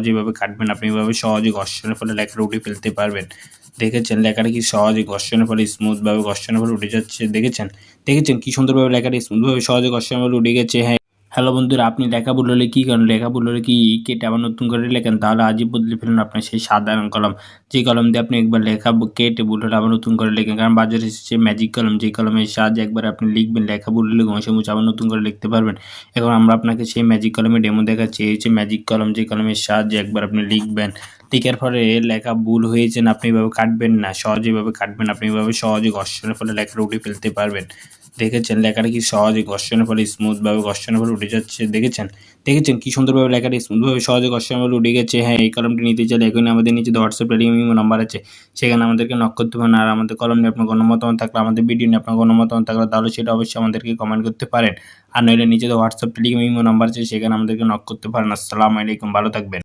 যেভাবে কাটবেন আপনি এভাবে সহজে ঘর্ষণের ফলে লেখাটা উঠিয়ে ফেলতে পারবেন। দেখেছেন লেখাটা কি সহজে ঘর্ষণের ফলে স্মুথভাবে ঘর্ষণের ফলে উঠে যাচ্ছে দেখেছেন কি সুন্দরভাবে লেখাটা স্মুথভাবে সহজে ঘর্ষণের ফলে উঠে গেছে। হ্যাঁ, হ্যালো বন্ধুরা, আপনি লেখা ভুল হলে কী করেন? লেখা ভুল হলে কি কেটে আবার নতুন করে লেখেন? তাহলে আজই বদলে ফেলুন আপনার সেই সাধারণ কলম। যে কলম দিয়ে আপনি একবার লেখা কেটে ভুল হলে আবার নতুন করে লেখেন। কারণ বাজারে এসেছে ম্যাজিক কলম, যে কলমের সাহায্যে একবার আপনি লিখবেন, লেখা ভুল হলে ঘষে মুছে আবার নতুন করে লিখতে পারবেন। এখন আমরা আপনাকে সেই ম্যাজিক কলমের ডেমো দেখাচ্ছি। এই হচ্ছে ম্যাজিক কলম, যে কলমের সাহায্যে একবার আপনি লিখবেন। লেখার পরে লেখা ভুল হয়েছে না, আপনি এভাবে কাটবেন না, সহজে এভাবে কাটবেন। আপনি এভাবে সহজে ঘর্ষণের ফলে লেখাটা উঠিয়ে ফেলতে পারবেন। দেখেছেন লেখাটা কি সহজে ঘর্ষণের ফলে স্মুথভাবে ঘর্ষণের ফলে উঠে যাচ্ছে। দেখেছেন কি সুন্দরভাবে লেখাটা স্মুথভাবে সহজে ঘর্ষণের ফলে উঠে গেছে। হ্যাঁ, এই কলমটি নিতে চাইলে এখনই আমাদের নিচে হোয়াটসঅ্যাপ টেলিগ্রাম ইমো নাম্বার আছে, সেখানে আমাদেরকে নক করতে পারেন। আর আমাদের কলম নিয়ে আপনার কোনো মতামত থাকলে, আমাদের ভিডিও নিয়ে আপনার কোনো মতামত থাকলে, তাহলে সেটা অবশ্যই আমাদেরকে কমেন্ট করতে পারেন। আর নইলে নিচে হোয়াটসঅ্যাপ টেলিগ্রাম ইমো নাম্বার আছে, সেখানে আমাদেরকে নক করতে পারেন। আসসালামু আলাইকুম, ভালো থাকবেন।